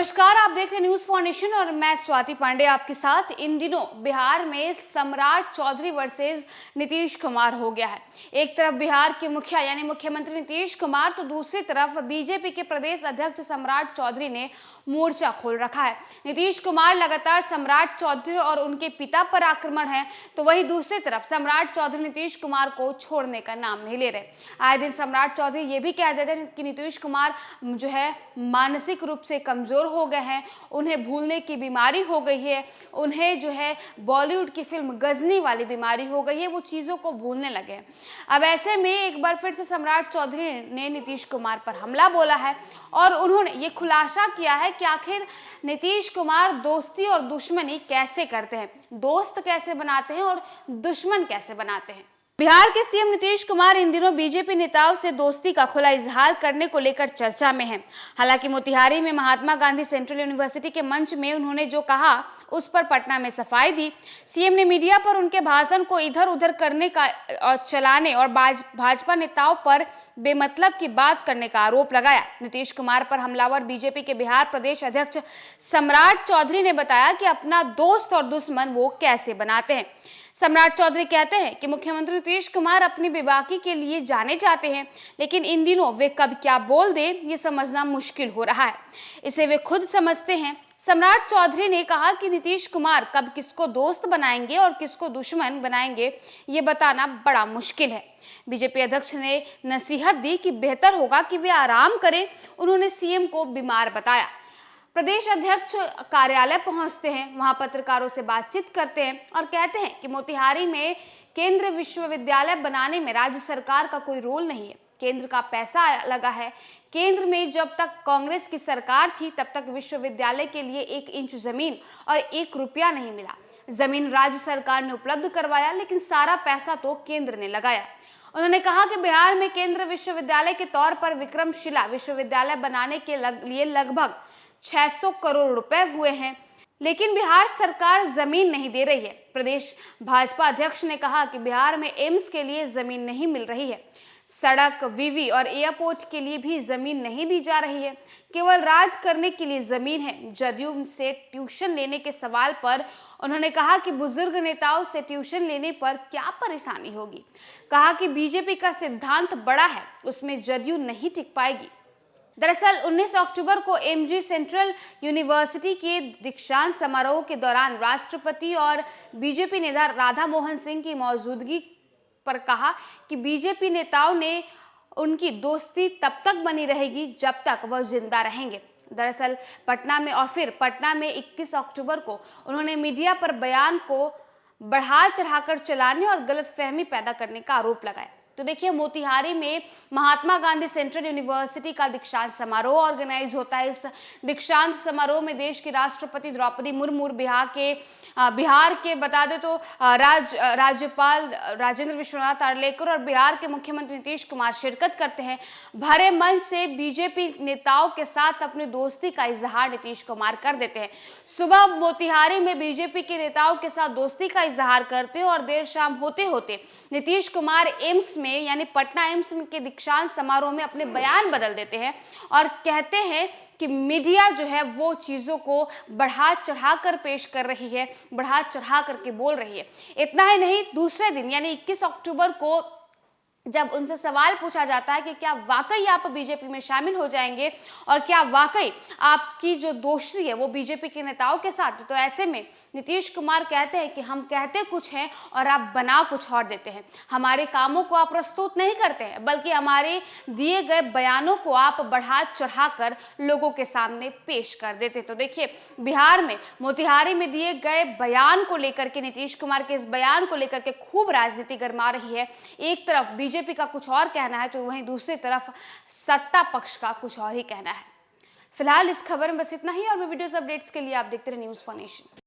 नमस्कार, आप देख रहे हैं न्यूज फॉर नेशन और मैं स्वाति पांडे आपके साथ। इन दिनों बिहार में सम्राट चौधरी वर्सेस नीतीश कुमार हो गया है। एक तरफ बिहार के मुखिया यानी मुख्यमंत्री नीतीश कुमार तो दूसरी तरफ बीजेपी के प्रदेश अध्यक्ष सम्राट चौधरी ने मोर्चा खोल रखा है। नीतीश कुमार लगातार सम्राट चौधरी और उनके पिता पर आक्रमण है, तो वहीं दूसरी तरफ सम्राट चौधरी नीतीश कुमार को छोड़ने का नाम नहीं ले रहे। आए दिन सम्राट चौधरी ये भी कह देते हैं कि नीतीश कुमार जो है मानसिक रूप से कमजोर हो गए हैं, उन्हें भूलने की बीमारी हो गई है, उन्हें जो है बॉलीवुड की फिल्म गजनी वाली बीमारी हो गई है, वो चीजों को भूलने लगे हैं। अब ऐसे में एक बार फिर से सम्राट चौधरी ने नीतीश कुमार पर हमला बोला है और उन्होंने ये खुलासा किया है कि आखिर नीतीश कुमार दोस्ती और दुश्मनी कैसे करते हैं, दोस्त कैसे बनाते हैं और दुश्मन कैसे बनाते हैं। बिहार के सीएम नीतीश कुमार इन दिनों बीजेपी नेताओं से दोस्ती का खुला इजहार करने को लेकर चर्चा में हैं। हालांकि मोतिहारी में महात्मा गांधी सेंट्रल यूनिवर्सिटी के मंच में उन्होंने जो कहा उस पर पटना में सफाई दी। सीएम ने मीडिया पर उनके भाषण को इधर उधर करने का और चलाने और भाजपा नेताओं पर बेमतलब की बात करने का आरोप लगाया। नीतीश कुमार पर हमलावर बीजेपी के बिहार प्रदेश अध्यक्ष सम्राट चौधरी ने बताया कि अपना दोस्त और दुश्मन वो कैसे बनाते हैं। सम्राट चौधरी कहते हैं कि मुख्यमंत्री नीतीश कुमार अपनी बेबाकी के लिए जाने जाते हैं, लेकिन इन दिनों वे कब क्या बोल दें ये समझना मुश्किल हो रहा है, इसे वे खुद समझते हैं। सम्राट चौधरी ने कहा कि नीतीश कुमार कब किसको दोस्त बनाएंगे और किसको दुश्मन बनाएंगे ये बताना बड़ा मुश्किल है। बीजेपी अध्यक्ष ने नसीहत दी कि बेहतर होगा कि वे आराम करें। उन्होंने सीएम को बीमार बताया। प्रदेश अध्यक्ष कार्यालय पहुंचते हैं, वहां पत्रकारों से बातचीत करते हैं और कहते हैं कि मोतिहारी में केंद्रीय विश्वविद्यालय बनाने में राज्य सरकार का कोई रोल नहीं है, केंद्र का पैसा लगा है। केंद्र में जब तक कांग्रेस की सरकार थी तब तक विश्वविद्यालय के लिए 1 इंच जमीन और 1 रुपया नहीं मिला। जमीन राज्य सरकार ने उपलब्ध करवाया, लेकिन सारा पैसा तो केंद्र ने लगाया। उन्होंने कहा कि बिहार में केंद्र विश्वविद्यालय के तौर पर विक्रमशिला विश्वविद्यालय बनाने के लिए लगभग 600 करोड़ रुपए हुए हैं, लेकिन बिहार सरकार जमीन नहीं दे रही है। प्रदेश भाजपा अध्यक्ष ने कहा कि बिहार में एम्स के लिए जमीन नहीं मिल रही है, सड़क, विवि और एयरपोर्ट के लिए भी जमीन नहीं दी जा रही है, केवल राज करने के लिए जमीन है। जदयू से ट्यूशन लेने के सवाल पर उन्होंने कहा कि बुजुर्ग नेताओं से ट्यूशन लेने पर क्या परेशानी होगी। कहा कि बीजेपी का सिद्धांत बड़ा है, उसमें जदयू नहीं टिक पाएगी। दरअसल 19 अक्टूबर को एमजी सेंट्रल यूनिवर्सिटी के दीक्षांत समारोह के दौरान राष्ट्रपति और बीजेपी नेता राधा मोहन सिंह की मौजूदगी पर कहा कि बीजेपी नेताओं ने उनकी दोस्ती तब तक बनी रहेगी जब तक वह जिंदा रहेंगे। दरअसल पटना में और फिर पटना में 21 अक्टूबर को उन्होंने मीडिया पर बयान को बढ़ा चढ़ाकर चलाने और गलतफहमी पैदा करने का आरोप लगाया। तो देखिए, मोतिहारी में महात्मा गांधी सेंट्रल यूनिवर्सिटी का दीक्षांत समारोह ऑर्गेनाइज होता है। इस दीक्षांत समारोह में देश की राष्ट्रपति द्रौपदी मुर्मू, बिहार के बता दे तो राज्यपाल राजेंद्र विश्वनाथ आर्लेकर और बिहार के मुख्यमंत्री नीतीश कुमार शिरकत करते हैं। भरे मन से बीजेपी नेताओं के साथ अपनी दोस्ती का इजहार नीतीश कुमार कर देते हैं। सुबह मोतिहारी में बीजेपी के नेताओं के साथ दोस्ती का इजहार करते हैं और देर शाम होते होते नीतीश कुमार एम्स में यानी पटना एम्स के दीक्षांत समारोह में अपने बयान बदल देते हैं और कहते हैं कि मीडिया जो है वो चीजों को बढ़ा चढ़ा कर पेश कर रही है, बढ़ा चढ़ा करके बोल रही है। इतना ही नहीं, दूसरे दिन यानी 21 अक्टूबर को जब उनसे सवाल पूछा जाता है कि क्या वाकई आप बीजेपी में शामिल हो जाएंगे और क्या वाकई आपकी जो दोस्ती है वो बीजेपी के नेताओं के साथ, तो ऐसे में नीतीश कुमार कहते हैं कि हम कहते कुछ हैं और आप बना कुछ और देते हैं। हमारे कामों को आप प्रस्तुत नहीं करते हैं, बल्कि हमारे दिए गए बयानों को आप बढ़ा चढ़ाकर लोगों के सामने पेश कर देते। तो देखिए, बिहार में मोतिहारी में दिए गए बयान को लेकर के, नीतीश कुमार के इस बयान को लेकर के खूब राजनीति गरमा रही है। एक तरफ बीजेपी का कुछ और कहना है तो वहीं दूसरी तरफ सत्ता पक्ष का कुछ और ही कहना है। फिलहाल इस खबर में बस इतना ही और वीडियोस अपडेट्स के लिए आप देखते रहे न्यूज फॉर नेशन।